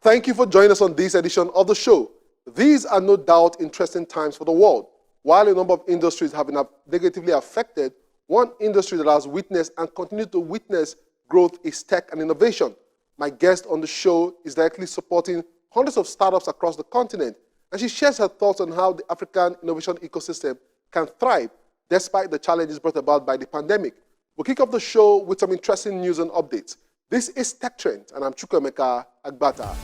Thank you for joining us on this edition of the show. These are no doubt interesting times for the world. While a number of industries have been negatively affected, one industry that has witnessed and continues to witness growth is tech and innovation. My guest on the show is directly supporting hundreds of startups across the continent, and she shares her thoughts on how the African innovation ecosystem can thrive despite the challenges brought about by the pandemic. We'll kick off the show with some interesting news and updates. This is Tech Trends, and I'm Chukwemeka Agbata.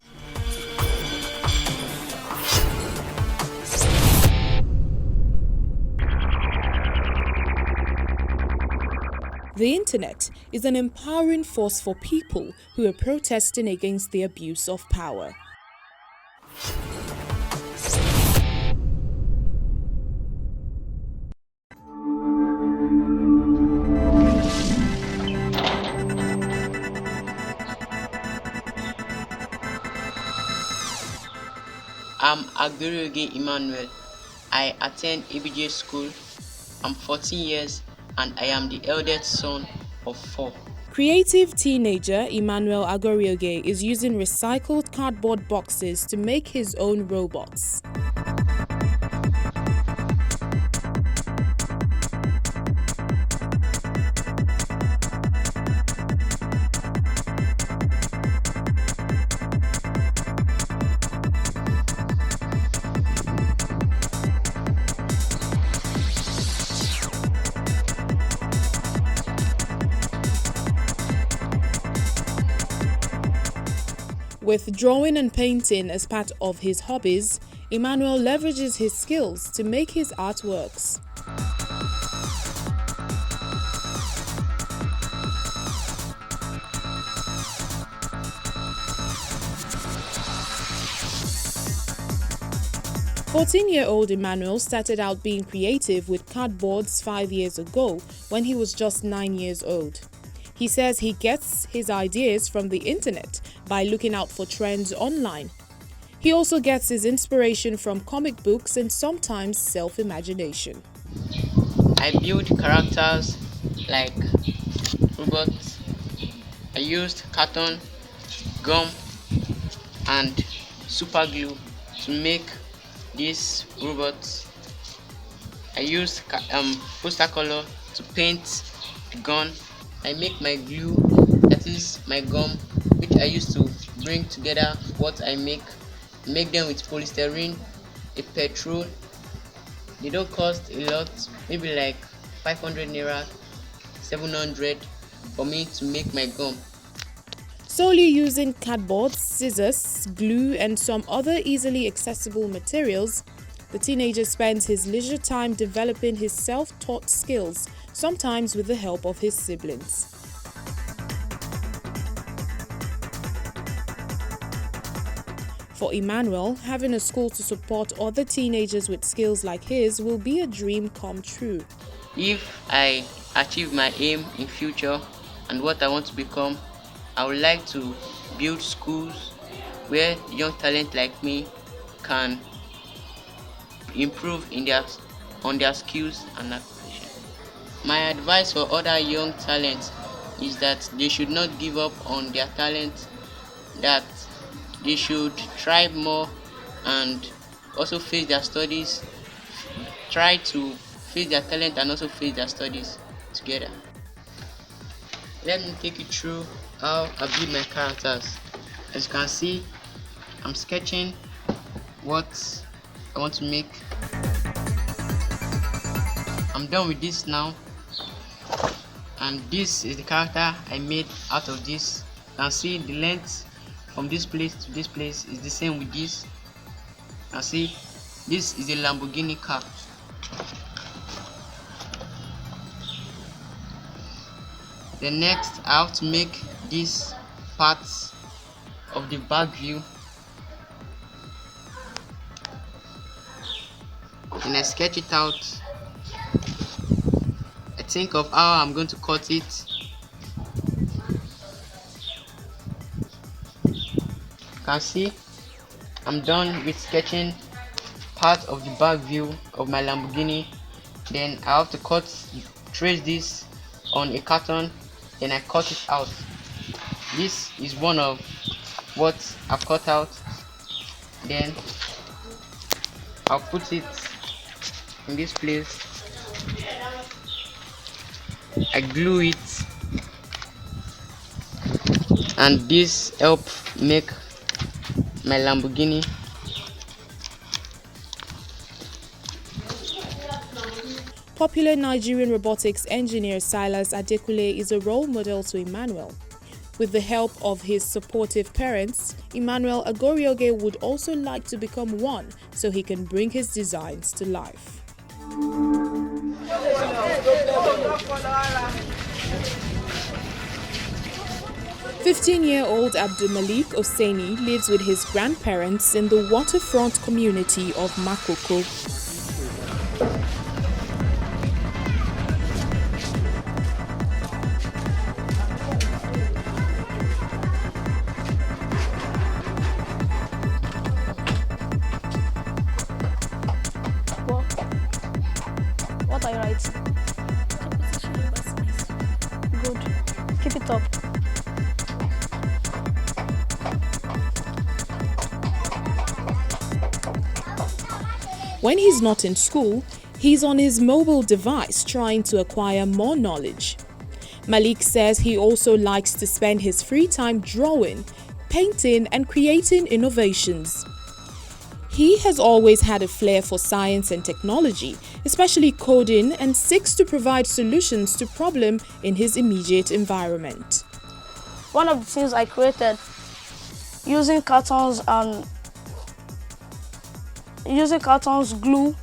The internet is an empowering force for people who are protesting against the abuse of power. I'm Agdurioge Emmanuel. I attend ABJ school. I'm 14 years and I am the eldest son of 4. Creative teenager Emmanuel Agorioge is using recycled cardboard boxes to make his own robots. 'With drawing and painting as part of his hobbies, Emmanuel leverages his skills to make his artworks. "14-year-old Emmanuel started out being creative with cardboards 5 years ago when he was just 9 years old. He says he gets his ideas from the internet by looking out for trends online. He also gets his inspiration from comic books and sometimes self-imagination. I build characters like robots. I used carton, gum, and super glue to make these robots. I used poster color to paint the gun. I make my glue, that is my gum, which I used to bring together what I make them with polystyrene, a petrol. They don't cost a lot, maybe like 500 naira, 700 for me to make my gum. Solely using cardboard, scissors, glue, and some other easily accessible materials, the teenager spends his leisure time developing his self-taught skills, sometimes with the help of his siblings. For Emmanuel, having a school to support other teenagers with skills like his will be a dream come true. If I achieve my aim in future and what I want to become, I would like to build schools where young talent like me can improve on their skills and application. My advice for other young talents is that they should not give up on their talent, that they should try more and also face their studies. Try to face their talent and also face their studies together. Let me take you through how I build my characters. As you can see, I'm sketching what I want to make. I'm done with this now, and this is the character I made out of this. You can see the length from this place to this place is the same with this. You can see this is a Lamborghini car. The next, I have to make these parts of the back view. And I sketch it out. I think of how I'm going to cut it. You can see I'm done with sketching part of the back view of my Lamborghini. Then I have to trace this on a carton. Then I cut it out. This is one of what I've cut out. Then I'll put it in this place. I glue it, and this help make my Lamborghini. Popular Nigerian robotics engineer Silas Adekule is a role model to Emmanuel. With the help of his supportive parents, Emmanuel Agorioge would also like to become one so he can bring his designs to life. 15-year-old Abdulmalik Oseni lives with his grandparents in the waterfront community of Makoko. What are you writing? Good. Keep it up. When he's not in school, he's on his mobile device trying to acquire more knowledge. Malik says he also likes to spend his free time drawing, painting, and creating innovations. He has always had a flair for science and technology, especially coding, and seeks to provide solutions to problems in his immediate environment. One of the things I created using cartons, glue,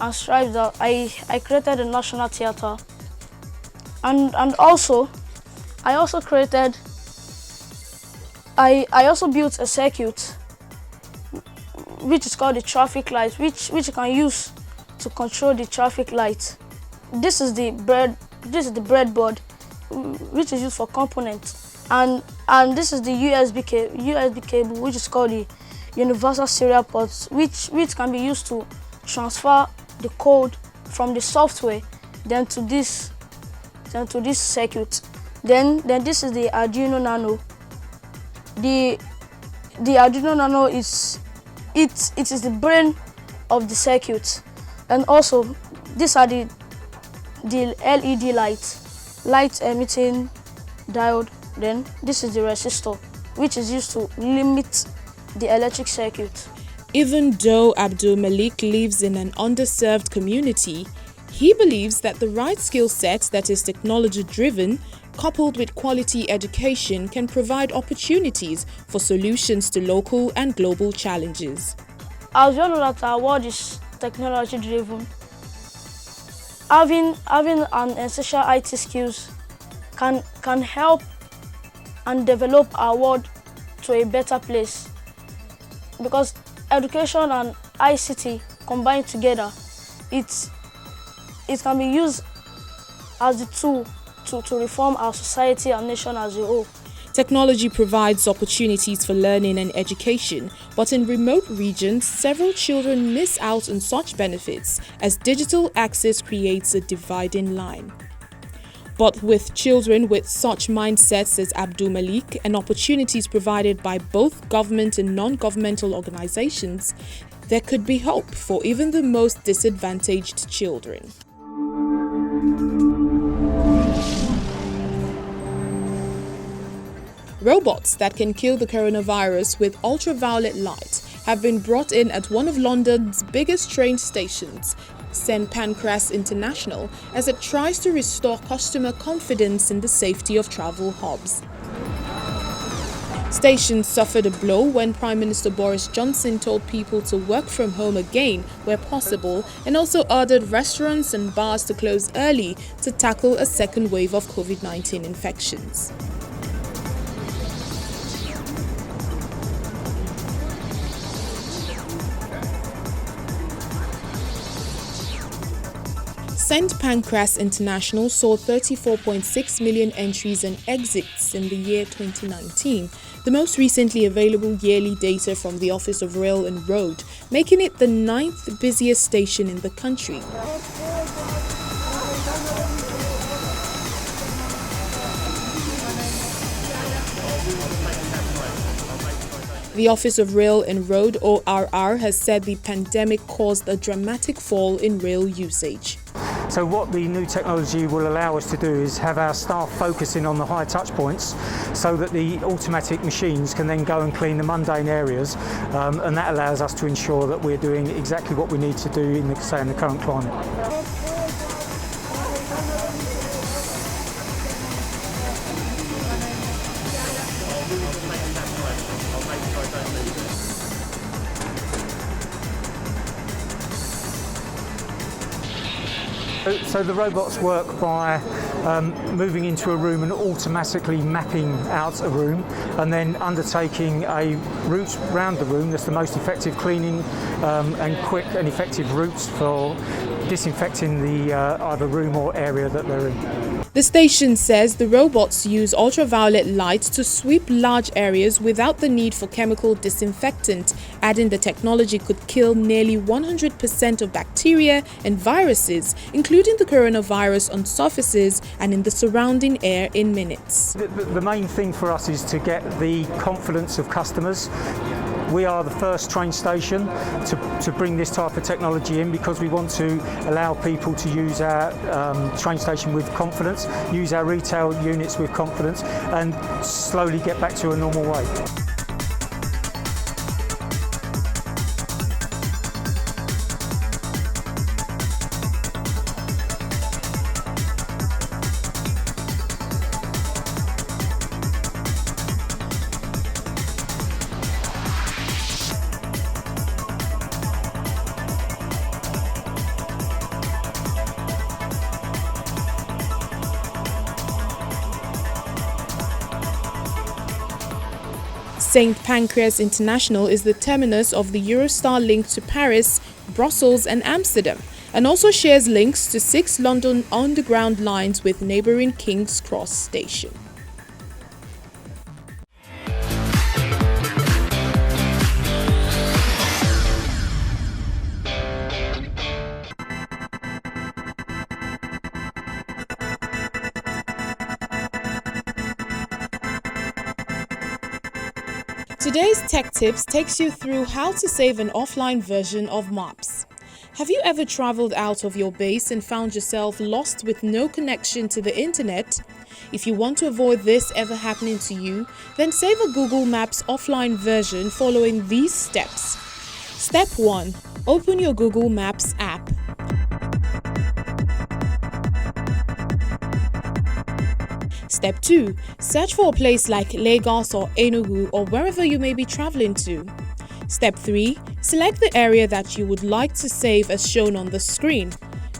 and stripes, that I created a national theatre. And also, I also built a circuit which is called the traffic light, which you can use to control the traffic light. This is the breadboard, which is used for components, and this is the USB cable, which is called the universal serial port, which can be used to transfer the code from the software then to this circuit. Then this is the Arduino Nano. The Arduino Nano is the brain of the circuit, and also these are the LED light emitting diode. Then this is the resistor, which is used to limit the electric circuit. Even though Abdul Malik lives in an underserved community, he believes that the right skill set that is technology-driven, coupled with quality education, can provide opportunities for solutions to local and global challenges. As you all know that our world is technology-driven, having an essential IT skills can help and develop our world to a better place. Because education and ICT combined together, it can be used as a tool to reform our society and nation as a whole. Technology provides opportunities for learning and education, but in remote regions, several children miss out on such benefits as digital access creates a dividing line. But with children with such mindsets as Abdul Malik and opportunities provided by both government and non-governmental organizations, there could be hope for even the most disadvantaged children. Robots that can kill the coronavirus with ultraviolet light have been brought in at one of London's biggest train stations, St Pancras International, as it tries to restore customer confidence in the safety of travel hubs. Stations suffered a blow when Prime Minister Boris Johnson told people to work from home again where possible, and also ordered restaurants and bars to close early to tackle a second wave of COVID-19 infections. St Pancras International saw 34.6 million entries and exits in the year 2019, the most recently available yearly data from the Office of Rail and Road, making it the 9th busiest station in the country. The Office of Rail and Road, ORR, has said the pandemic caused a dramatic fall in rail usage. So what the new technology will allow us to do is have our staff focusing on the high touch points so that the automatic machines can then go and clean the mundane areas, and that allows us to ensure that we're doing exactly what we need to do in the current climate. So the robots work by moving into a room and automatically mapping out a room and then undertaking a route round the room. That's the most effective cleaning and quick and effective routes for disinfecting the either room or area that they're in. The station says the robots use ultraviolet light to sweep large areas without the need for chemical disinfectant, adding the technology could kill nearly 100% of bacteria and viruses, including the coronavirus, on surfaces and in the surrounding air in minutes. The main thing for us is to get the confidence of customers. We are the first train station to bring this type of technology in because we want to allow people to use our train station with confidence, use our retail units with confidence, and slowly get back to a normal way. St. Pancras International is the terminus of the Eurostar link to Paris, Brussels and Amsterdam, and also shares links to 6 London Underground lines with neighbouring King's Cross station. Today's Tech Tips takes you through how to save an offline version of maps. Have you ever traveled out of your base and found yourself lost with no connection to the internet? If you want to avoid this ever happening to you, then save a Google Maps offline version following these steps. Step 1. Open your Google Maps app. Step 2. Search for a place like Lagos or Enugu or wherever you may be traveling to. Step 3. Select the area that you would like to save as shown on the screen.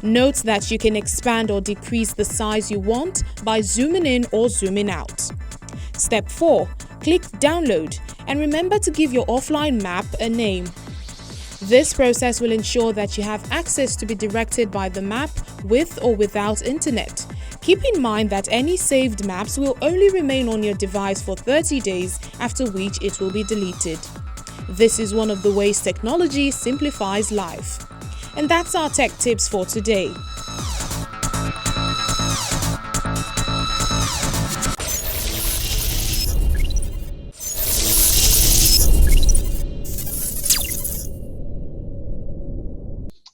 Note that you can expand or decrease the size you want by zooming in or zooming out. Step 4. Click Download and remember to give your offline map a name. This process will ensure that you have access to be directed by the map with or without internet. Keep in mind that any saved maps will only remain on your device for 30 days, after which it will be deleted. This is one of the ways technology simplifies life. And that's our tech tips for today.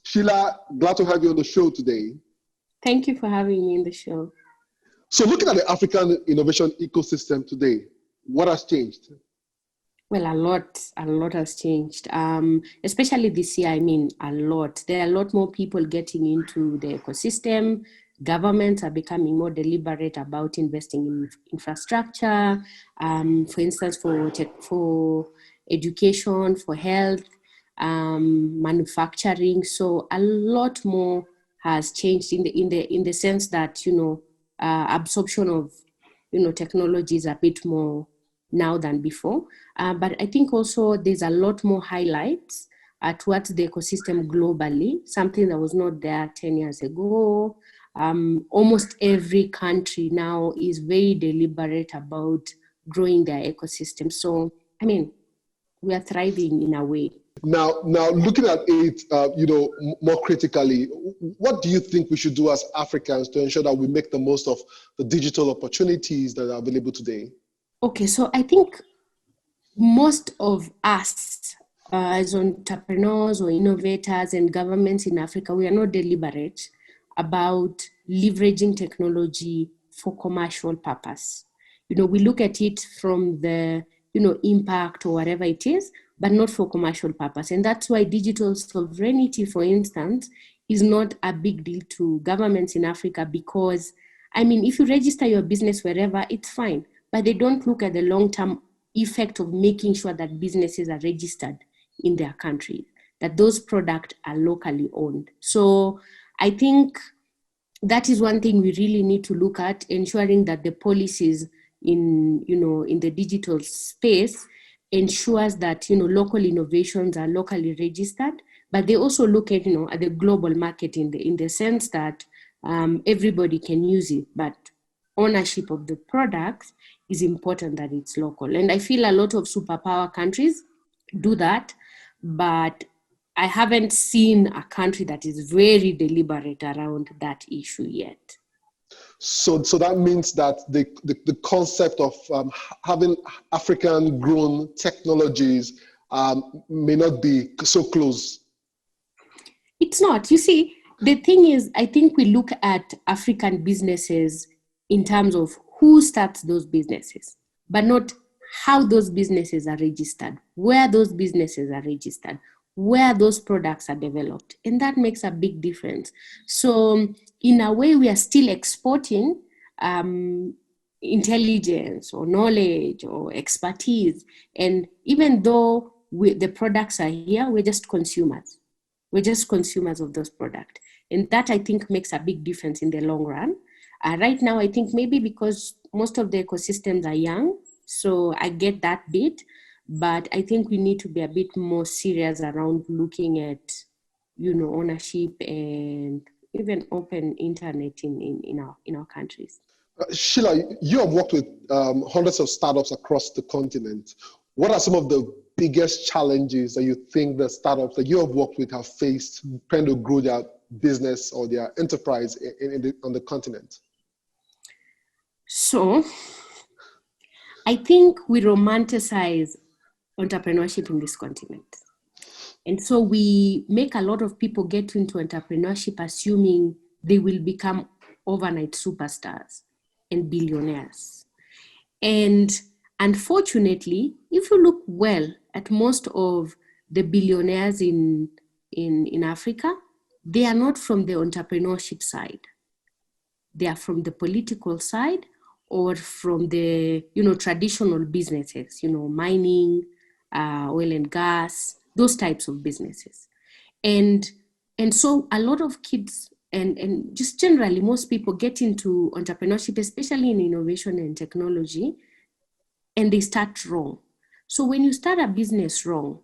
Sheila, glad to have you on the show today. Thank you for having me in the show. So looking at the African innovation ecosystem today, what has changed? Well, a lot has changed, especially this year. I mean, a lot. There are a lot more people getting into the ecosystem. Governments are becoming more deliberate about investing in infrastructure, for instance, for education, for health, manufacturing. So a lot more has changed in the sense that absorption of technology is a bit more now than before. But I think also there's a lot more highlights towards the ecosystem globally, something that was not there 10 years ago. Almost every country now is very deliberate about growing their ecosystem. So, I mean, we are thriving in a way. Now looking at it, more critically, what do you think we should do as Africans to ensure that we make the most of the digital opportunities that are available today? Okay, so I think most of us as entrepreneurs or innovators and governments in Africa, we are not deliberate about leveraging technology for commercial purpose. We look at it from the, impact or whatever it is, but not for commercial purpose. And that's why digital sovereignty, for instance, is not a big deal to governments in Africa because, if you register your business wherever, it's fine, but they don't look at the long-term effect of making sure that businesses are registered in their country, that those products are locally owned. So I think that is one thing we really need to look at, ensuring that the policies in the digital space ensures that local innovations are locally registered, but they also look at at the global market in the sense that everybody can use it, but ownership of the products is important that it's local. And I feel a lot of superpower countries do that, but I haven't seen a country that is very deliberate around that issue yet. So that means that the concept of having African-grown technologies may not be so close. It's not. You see, the thing is, I think we look at African businesses in terms of who starts those businesses, but not how those businesses are registered, where those businesses are registered, where those products are developed. And that makes a big difference. So in a way, we are still exporting intelligence or knowledge or expertise. And even though the products are here, we're just consumers. We're just consumers of those products. And that, I think, makes a big difference in the long run. Right now, I think maybe because most of the ecosystems are young, so I get that bit, but I think we need to be a bit more serious around looking at, ownership and even open internet in our countries. Sheila, you have worked with hundreds of startups across the continent. What are some of the biggest challenges that you think the startups that you have worked with have faced trying to grow their business or their enterprise on the continent? So, I think we romanticize entrepreneurship in this continent. And so we make a lot of people get into entrepreneurship assuming they will become overnight superstars and billionaires. And unfortunately, if you look well at most of the billionaires in Africa, they are not from the entrepreneurship side. They are from the political side or from the, traditional businesses, mining, oil and gas, those types of businesses. And so a lot of kids and just generally most people get into entrepreneurship, especially in innovation and technology, and they start wrong. So when you start a business wrong,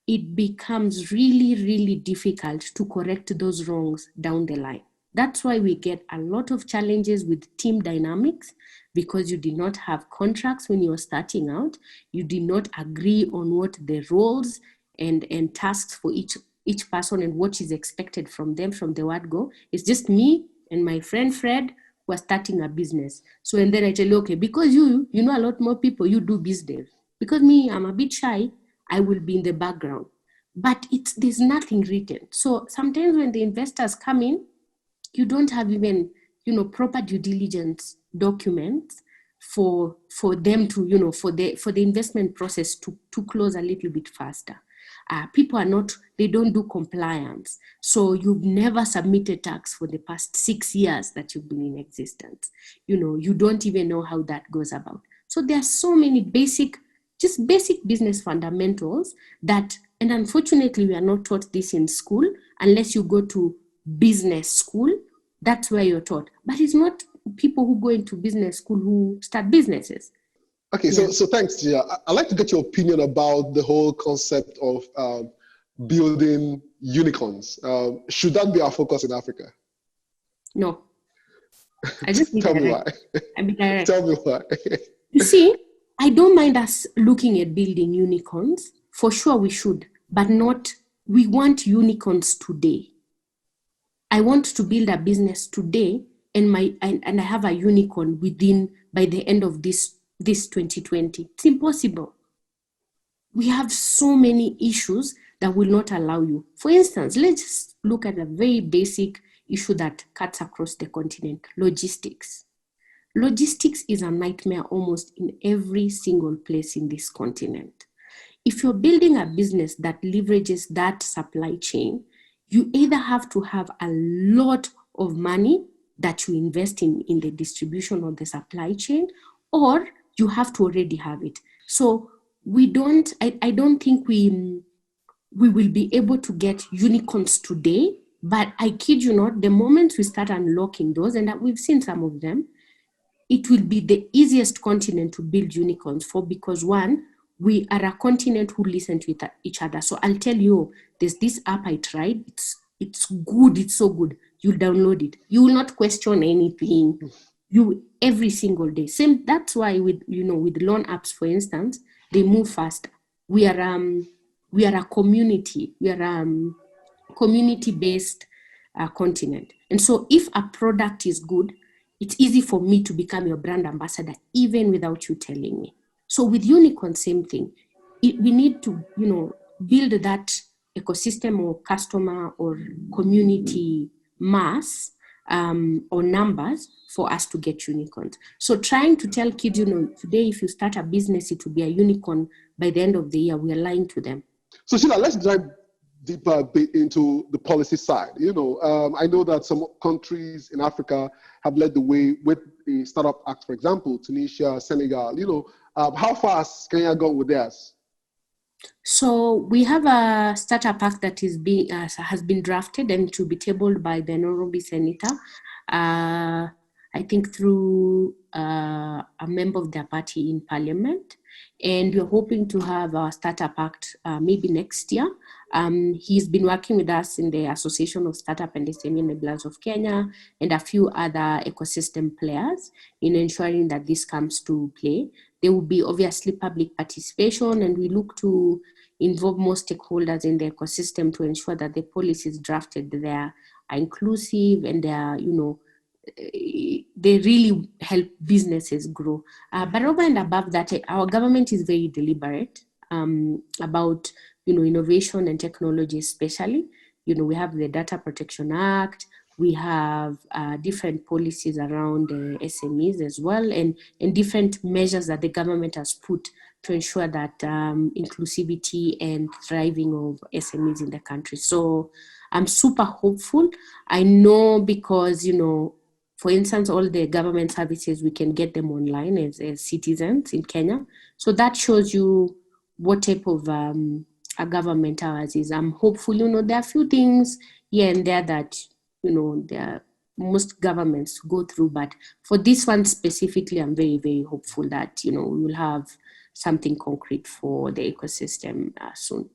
it becomes really, really difficult to correct those wrongs down the line. That's why we get a lot of challenges with team dynamics, because you did not have contracts when you were starting out. You did not agree on what the roles and tasks for each person and what is expected from them from the word go. It's just me and my friend Fred who are starting a business. So, and then I tell you, okay, because you know a lot more people, you do business. Because me, I'm a bit shy, I will be in the background. But there's nothing written. So sometimes when the investors come in, you don't have even, proper due diligence documents for them to, for the investment process to close a little bit faster. People they don't do compliance. So you've never submitted tax for the past 6 years that you've been in existence. You don't even know how that goes about. So there are so many basic business fundamentals and unfortunately we are not taught this in school unless you go to business school. That's where you're taught. But it's not people who go into business school who start businesses. Okay, yeah. So thanks, Gia. I'd like to get your opinion about the whole concept of building unicorns. Should that be our focus in Africa? No. I just Tell me why. Tell me why. You see, I don't mind us looking at building unicorns. For sure we should, but we want unicorns today. I want to build a business today and I have a unicorn by the end of this 2020. It's impossible. we have so many issues that will not allow you. For instance, let's look at a very basic issue that cuts across the continent: logistics. Logistics is a nightmare almost in every single place in this continent. If you're building a business that leverages that supply chain, you either have to have a lot of money that you invest in the distribution of the supply chain, or you have to already have it. So I don't think we will be able to get unicorns today, but I kid you not, the moment we start unlocking those, and that we've seen some of them, it will be the easiest continent to build unicorns for, because one, we are a continent who listen to each other. So I'll tell you, there's this app I tried. It's good. It's so good. You'll download it. You will not question anything. You every single day. Same. That's why with loan apps, for instance, they move faster. We are a community. We are community-based continent. And so if a product is good, it's easy for me to become your brand ambassador, even without you telling me. So with unicorn, same thing. We need to, build that ecosystem or customer or community mass or numbers for us to get unicorns. So trying to tell kids, today if you start a business, it will be a unicorn by the end of the year, we are lying to them. So Sheila, let's dive deeper a bit into the policy side. I know that some countries in Africa have led the way with the Startup Act, for example, Tunisia, Senegal. How far has Kenya gone with theirs? So we have a Startup Act that has been drafted and to be tabled by the Nairobi Senator, I think through a member of their party in Parliament. And we're hoping to have a Startup Act maybe next year. He's been working with us in the Association of Startup and SME Enablers of Kenya and a few other ecosystem players in ensuring that this comes to play. There will be obviously public participation, and we look to involve more stakeholders in the ecosystem to ensure that the policies drafted there are inclusive and they are, they really help businesses grow. But over and above that, our government is very deliberate about, innovation and technology especially. We have the Data Protection Act, we have different policies around SMEs as well, and different measures that the government has put to ensure that inclusivity and thriving of SMEs in the country. So I'm super hopeful. I know because, for instance, all the government services, we can get them online as citizens in Kenya. So that shows you what type of a government ours is. I'm hopeful, there are a few things here and there that, most governments go through. But for this one specifically, I'm very, very hopeful that, we will have something concrete for the ecosystem soon.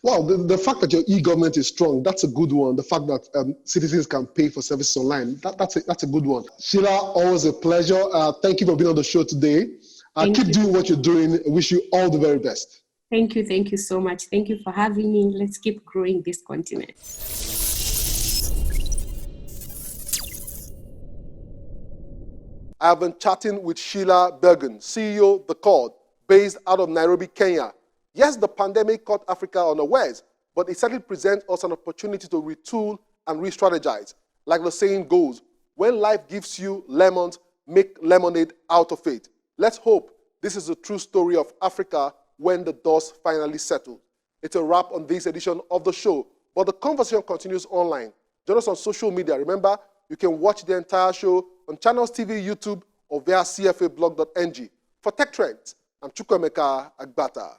Well, the fact that your e-government is strong, that's a good one. The fact that citizens can pay for services online, that's a good one. Sheila, always a pleasure. Thank you for being on the show today. Keep doing what you're doing. I wish you all the very best. Thank you. Thank you so much. Thank you for having me. Let's keep growing this continent. I have been chatting with Sheila Bergen, CEO, The Cord, based out of Nairobi, Kenya. Yes, the pandemic caught Africa unawares, but it certainly presents us an opportunity to retool and re-strategize. Like the saying goes, when life gives you lemons, make lemonade out of it. Let's hope this is a true story of Africa when the dust finally settles. It's a wrap on this edition of the show, but the conversation continues online. Join us on social media. Remember, you can watch the entire show on Channels TV, YouTube, or via cfablog.ng. For Tech Trends, I'm Chukwemeka Agbata.